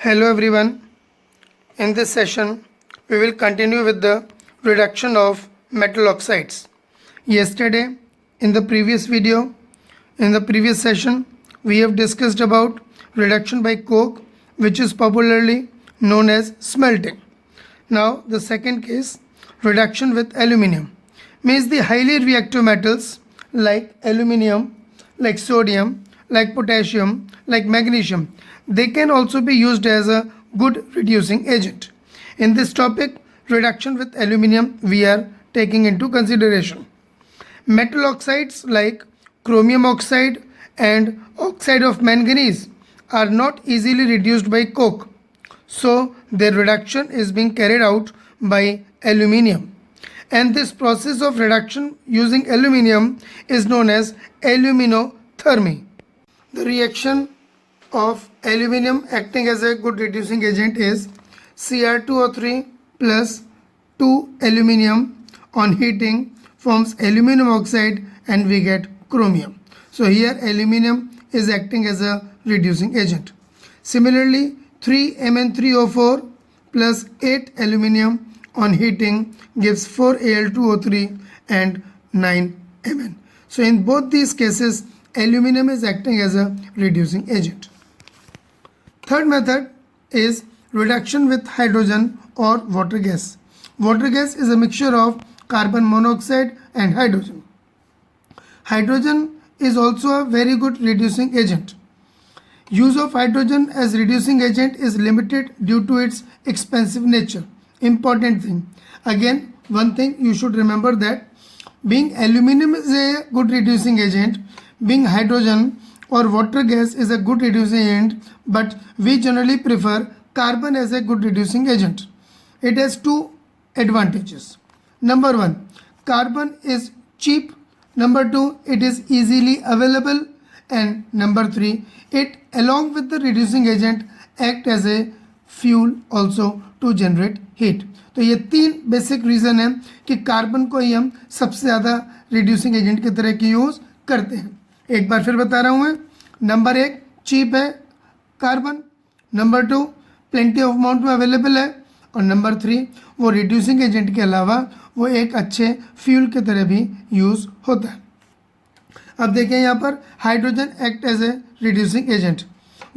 Hello everyone. In this session, we will continue with the reduction of metal oxides. Yesterday, in the previous session, we have discussed about reduction by coke, which is popularly known as smelting. Now, the second case, reduction with aluminium, means the highly reactive metals like aluminium, like sodium, like potassium, like magnesium. They can also be used as a good reducing agent. In this topic, reduction with aluminium, we are taking into consideration. Metal oxides like chromium oxide and oxide of manganese are not easily reduced by coke, so their reduction is being carried out by aluminium. And this process of reduction using aluminium is known as aluminothermy. The reaction of aluminium acting as a good reducing agent is Cr2O3 plus 2 aluminium on heating forms aluminum oxide and we get chromium. So here aluminium is acting as a reducing agent. Similarly, 3Mn3O4 plus 8 aluminium on heating gives 4Al2O3 and 9 Mn. So in both these cases, aluminium is acting as a reducing agent. Third method is reduction with hydrogen or water gas. Water gas is a mixture of carbon monoxide and hydrogen. Hydrogen is also a very good reducing agent. Use of hydrogen as reducing agent is limited due to its expensive nature. Important thing. Again, one thing you should remember that being aluminium is a good reducing agent, being hydrogen or water gas is a good reducing agent, but we generally prefer carbon as a good reducing agent. It has two advantages. Number one, carbon is cheap. Number two, it is easily available. And number three, it along with the reducing agent act as a fuel also to generate heat. तो ये तीन basic reason है कि carbon को ही हम सबसे ज़्यादा reducing agent की तरह की यूज़ करते हैं. एक बार फिर बता रहा हूँ मैं. नंबर एक, चीप है carbon. Number two, plenty of amount में अवेलेबल है. और नंबर थ्री, वो रिड्यूसिंग एजेंट के अलावा वो एक अच्छे फ्यूल की तरह भी यूज़ होता है. अब देखें यहाँ पर hydrogen act as a reducing agent.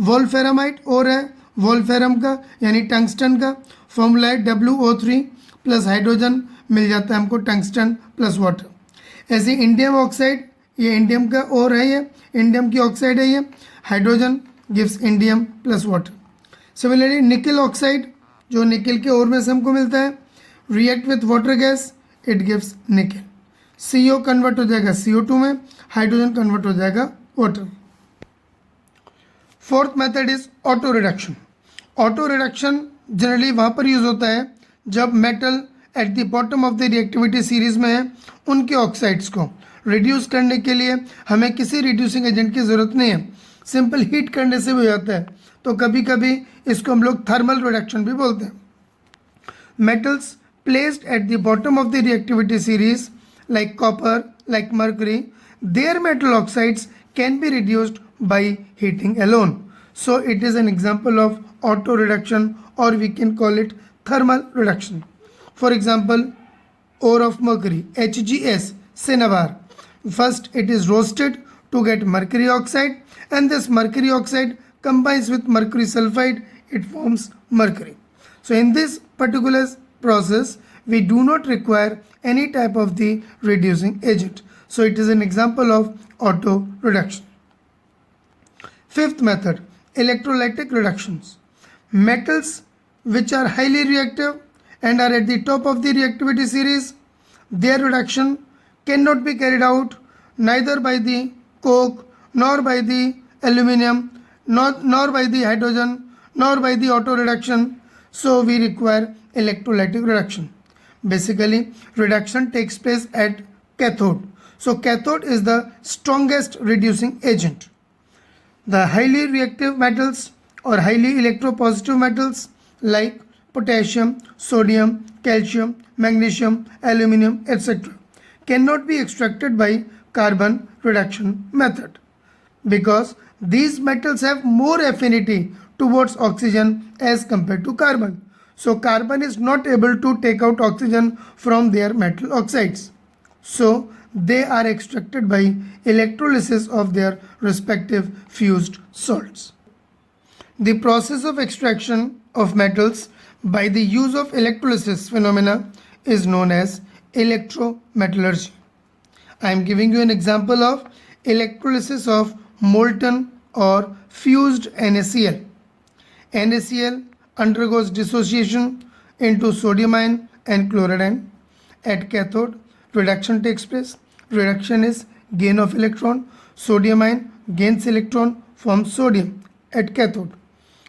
Wolframite और है वोल्फेरम का यानी टंगस्टन का फॉर्मूला है WO3 प्लस हाइड्रोजन मिल जाता है हमको टंगस्टन प्लस वाटर. ऐसे इंडियम ऑक्साइड, ये इंडियम का और है, ये इंडियम की ऑक्साइड है, ये hydrogen gives indium plus water. Similarly निकल ऑक्साइड जो निकल के और में से हमको मिलता है, react with water gas, it gives निकल. CO कन्वर्ट हो जाएगा CO2 में, हाइड्रोजन कन्वर्ट हो जाएगा water. Fourth method is auto reduction. Auto reduction generally वहाँ पर यूज़ होता है जब metal at the bottom of the reactivity series में है, उनके ऑक्साइड्स को रिड्यूस करने के लिए हमें किसी रिड्यूसिंग एजेंट की ज़रूरत नहीं है, सिंपल हीट करने से भी हो जाता है. तो कभी कभी इसको हम लोग थर्मल रिडक्शन भी बोलते हैं. Metals placed at the bottom of the reactivity series like copper, like mercury, their metal oxides can be reduced by heating alone. So it is an example of auto reduction, or we can call it thermal reduction. For example, ore of mercury, HGS, cinnabar. First it is roasted to get mercury oxide, and this mercury oxide combines with mercury sulfide, it forms mercury. So in this particular process, we do not require any type of the reducing agent. So it is an example of auto reduction. Fifth method, electrolytic reductions. Metals which are highly reactive and are at the top of the reactivity series, their reduction cannot be carried out neither by the coke, nor by the aluminium, nor by the hydrogen, nor by the auto reduction. So we require electrolytic reduction. Basically, reduction takes place at cathode. So cathode is the strongest reducing agent. The highly reactive metals or highly electropositive metals like potassium, sodium, calcium, magnesium, aluminium, etc. cannot be extracted by carbon reduction method because these metals have more affinity towards oxygen as compared to carbon. So carbon is not able to take out oxygen from their metal oxides. So they are extracted by electrolysis of their respective fused salts. The process of extraction of metals by the use of electrolysis phenomena is known as electrometallurgy. I am giving you an example of electrolysis of molten or fused NaCl. NaCl undergoes dissociation into sodium ion and chloride. At cathode, reduction takes place. Reduction is gain of electron. Sodium ion gains electron from sodium at cathode.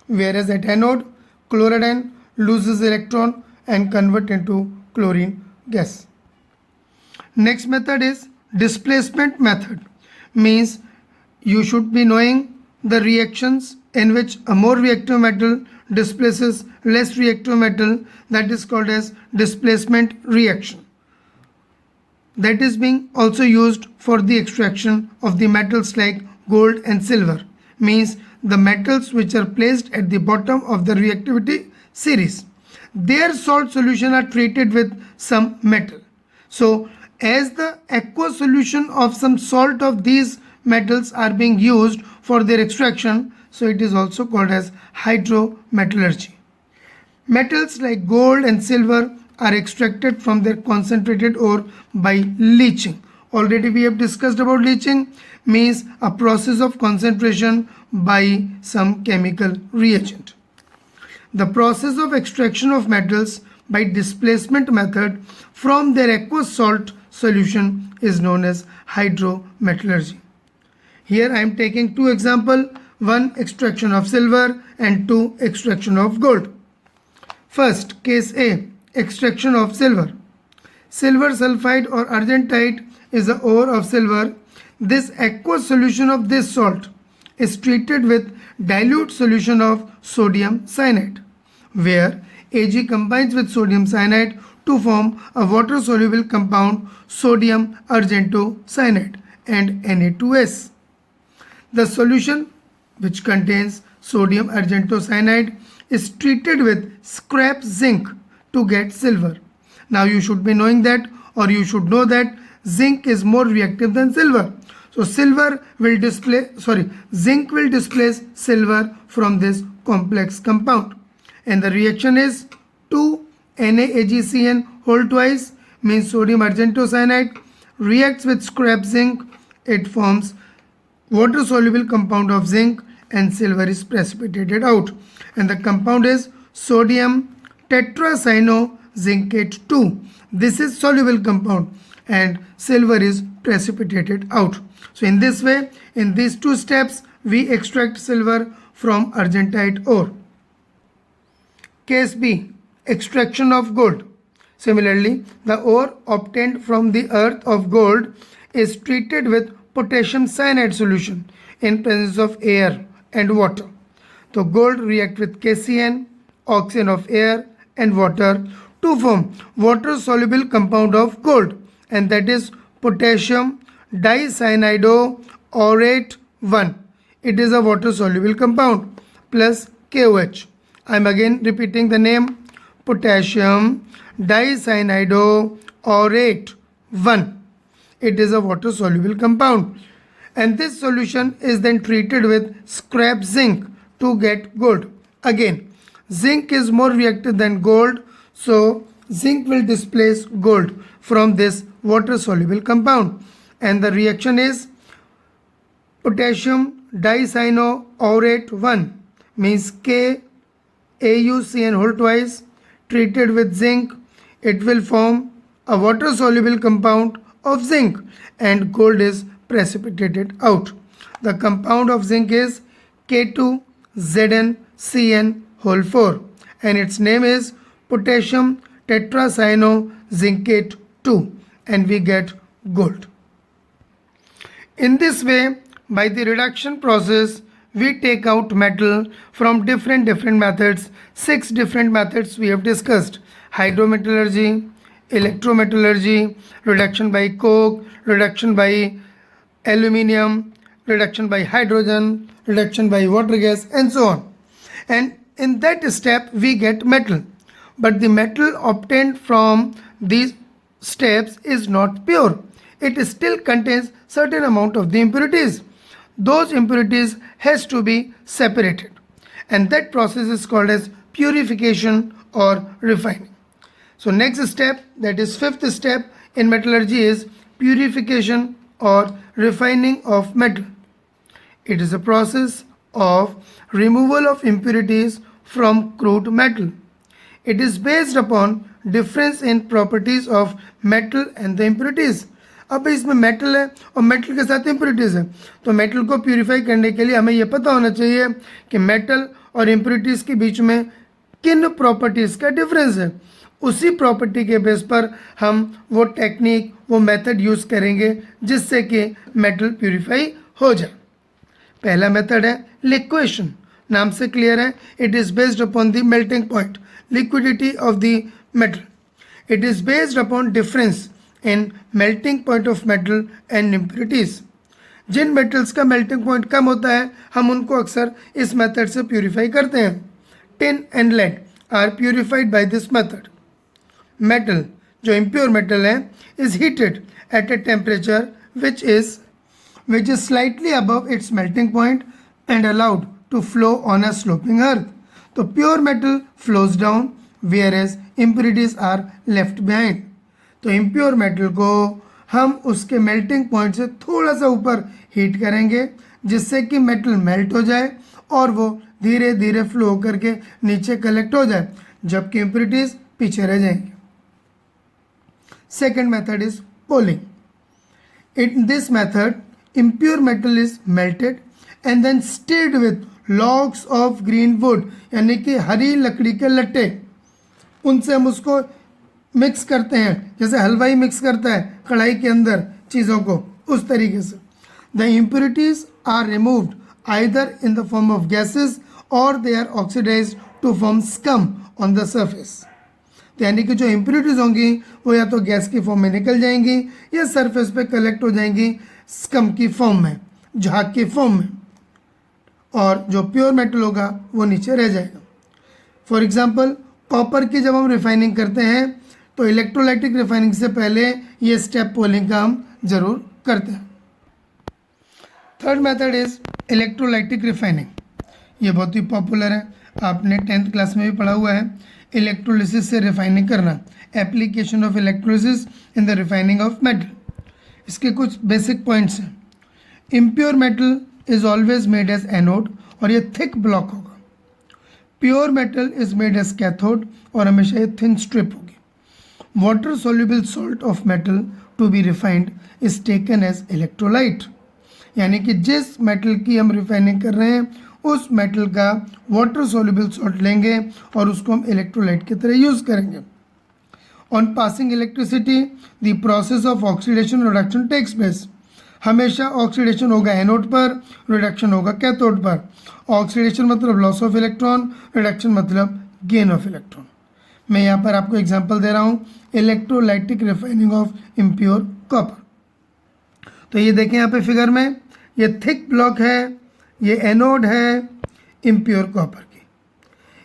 Whereas at anode, chloride ion loses electron and convert into chlorine gas. Next method is displacement method. Means you should be knowing the reactions in which a more reactive metal displaces less reactive metal, that is called as displacement reaction. That is being also used for the extraction of the metals like gold and silver. Means the metals which are placed at the bottom of the reactivity series, their salt solution are treated with some metal. So as the aqueous solution of some salt of these metals are being used for their extraction, so it is also called as hydrometallurgy. Metals like gold and silver are extracted from their concentrated ore by leaching. Already we have discussed about leaching, means a process of concentration by some chemical reagent. The process of extraction of metals by displacement method from their aqueous salt solution is known as hydrometallurgy. Here I am taking two examples, one extraction of silver and two extraction of gold. First, case A, extraction of silver. Silver sulfide or argentite is the ore of silver. This aqueous solution of this salt is treated with dilute solution of sodium cyanide, where Ag combines with sodium cyanide to form a water soluble compound sodium argentocyanide and Na2S. The solution which contains sodium argentocyanide is treated with scrap zinc to get silver. Now you should be knowing that, or you should know that zinc is more reactive than silver. So zinc will displace silver from this complex compound. And the reaction is 2 NaAgCN whole twice, means sodium argentocyanide, reacts with scrap zinc. It forms water soluble compound of zinc and silver is precipitated out. And the compound is sodium tetracyanozincate 2. This is soluble compound and silver is precipitated out. So in this way, in these two steps, we extract silver from argentite ore. Case B, extraction of gold. Similarly, the ore obtained from the earth of gold is treated with potassium cyanide solution in presence of air and water. So gold react with KCN, oxygen of air and water to form water soluble compound of gold, and that is potassium dicyanidoorate 1. It is a water soluble compound plus KOH. I am again repeating the name, potassium dicyanidoorate 1. It is a water soluble compound, and this solution is then treated with scrap zinc to get gold. Again, zinc is more reactive than gold, so zinc will displace gold from this water soluble compound, and the reaction is potassium dicyanoorate 1, means KAuCN whole twice, treated with zinc. It will form a water soluble compound of zinc and gold is precipitated out. The compound of zinc is K2ZnCN whole 4 and its name is potassium tetracyanozincate 2, and we get gold. In this way, by the reduction process, we take out metal from different methods. 6 different methods we have discussed: hydrometallurgy, electrometallurgy, reduction by coke, reduction by aluminium, reduction by hydrogen, reduction by water gas, and so on. and in that step we get metal, but the metal obtained from these steps is not pure. It still contains certain amount of the impurities. Those impurities has to be separated, and that process is called as purification or refining. So next step, that is fifth step in metallurgy, is purification or refining of metal. It is a process of removal of impurities from crude metal. It is based upon difference in properties of metal and the impurities. अब इसमें metal है और metal के साथ impurities है, तो metal को purify करने के लिए हमें यह पता होना चाहिए कि मेटल और इम्प्योरिटीज़ के बीच में किन प्रॉपर्टीज़ का डिफरेंस है. उसी प्रॉपर्टी के बेस पर हम वो टेक्निक, वो मेथड यूज़ करेंगे जिससे कि मेटल प्यूरिफाई हो जाए. पहला मेथड है लिक्वेशन. नाम से क्लियर है, it is based upon the melting point, liquidity of the metal. It is based upon difference in melting point of metal and impurities. जिन मेटल्स का मेल्टिंग पॉइंट कम होता है हम उनको अक्सर इस मेथड से प्यूरिफाई करते हैं. Tin and lead are purified by this method. Metal जो इम्प्योर मेटल है is heated at a temperature which is slightly above its melting point and allowed to flow on a sloping earth. तो pure metal flows down whereas impurities are left behind. तो impure metal को हम उसके melting point से थोड़ा सा ऊपर heat करेंगे जिससे कि मेटल मेल्ट हो जाए और वो धीरे धीरे फ्लो करके नीचे कलेक्ट हो जाए, जबकि impurities पीछे रह जाएंगे. Second method is pulling. In this method, impure metal is melted and then stirred with logs of green wood, यानी कि हरी लकड़ी के लट्टे, उनसे हम उसको मिक्स करते हैं जैसे हलवाई मिक्स करता है कढ़ाई के अंदर चीज़ों को, उस तरीके से. The impurities are removed either in the form of gases or they are oxidized to form scum on the surface. तो यानी कि जो इम्प्योरिटीज़ होंगी वो या तो गैस की फॉर्म में निकल जाएंगी या सरफेस पे कलेक्ट हो जाएंगी स्कम की फॉर्म में, झाग की फॉर्म में, और जो प्योर मेटल होगा वो नीचे रह जाएगा. फॉर एग्जांपल कॉपर की जब हम रिफाइनिंग करते हैं तो इलेक्ट्रोलाइटिक रिफाइनिंग से पहले ये स्टेप पोलिंग का हम ज़रूर करते हैं. Third method is electrolytic refining. ये बहुत ही पॉपुलर है, आपने 10th क्लास में भी पढ़ा हुआ है. इलेक्ट्रोलिसिस से रिफाइनिंग करना, application of electrolysis in the refining of metal. इसके कुछ बेसिक पॉइंट्स हैं. Impure metal is always made as anode और ये थिक ब्लॉक होगा. Pure metal is made as cathode और हमेशा ये थिन स्ट्रिप होगी. Water soluble salt of metal to be refined is taken as electrolyte. यानी कि जिस मेटल की हम रिफाइनिंग कर रहे हैं उस मेटल का वाटर सोल्यूबल सॉल्ट लेंगे और उसको हम इलेक्ट्रोलाइट की तरह यूज़ करेंगे. On passing electricity the process of oxidation reduction takes place. हमेशा ऑक्सीडेशन होगा एनोड पर, रिडक्शन होगा कैथोड पर. ऑक्सीडेशन मतलब लॉस ऑफ इलेक्ट्रॉन, रिडक्शन मतलब गेन ऑफ इलेक्ट्रॉन. मैं यहाँ पर आपको एग्जांपल दे रहा हूँ electrolytic refining of impure copper. तो ये देखें यहाँ पे फिगर में, ये थिक ब्लॉक है, ये एनोड है इम्प्योर कॉपर की,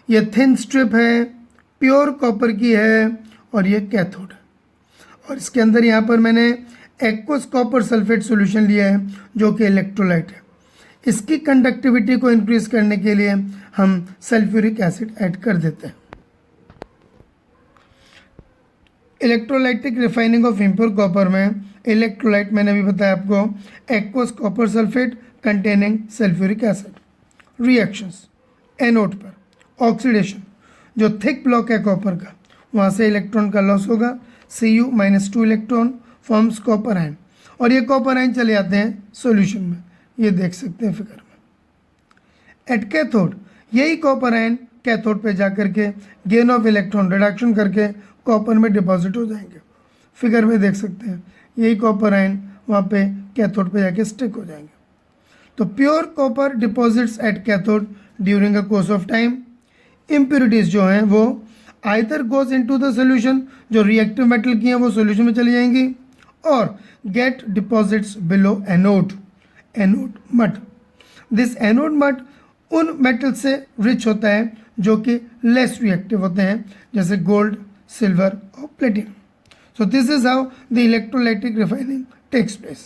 ये थिन स्ट्रिप है प्योर कॉपर की है और ये कैथोड है. और इसके अंदर यहाँ पर मैंने एक्वस कॉपर सल्फेट सॉल्यूशन लिया है जो कि इलेक्ट्रोलाइट है. इसकी कंडक्टिविटी को इंक्रीज करने के लिए हम सल्फ्यूरिक एसिड ऐड कर देते हैं. Electrolytic refining of impure copper में इलेक्ट्रोलाइट मैंने अभी बताया आपको aqueous copper sulphate containing sulphuric acid. Reactions anode पर ऑक्सीडेशन, जो थिक ब्लॉक है कॉपर का वहाँ से इलेक्ट्रॉन का लॉस होगा, Cu-2 electron forms copper ion और ये कॉपर आयन चले जाते हैं सॉल्यूशन में, ये देख सकते हैं फिगर में. एट कैथोड यही कॉपर आयन कैथोड पे जा करके गेन ऑफ इलेक्ट्रॉन रिडक्शन करके कॉपर में डिपॉजिट हो जाएंगे. फिगर में देख सकते हैं यही कॉपर आयन वहाँ पे कैथोड पे जाके स्टिक हो जाएंगे. तो pure copper deposits at cathode during a course of time. Impurities जो हैं वो either goes into the solution, जो रिएक्टिव मेटल की हैं वो सॉल्यूशन में चली जाएंगी, और get deposits below anode, anode mud. This anode mud उन मेटल से रिच होता है जो कि लेस रिएक्टिव होते हैं, जैसे गोल्ड, सिल्वर और platinum. So this is how the electrolytic refining takes place.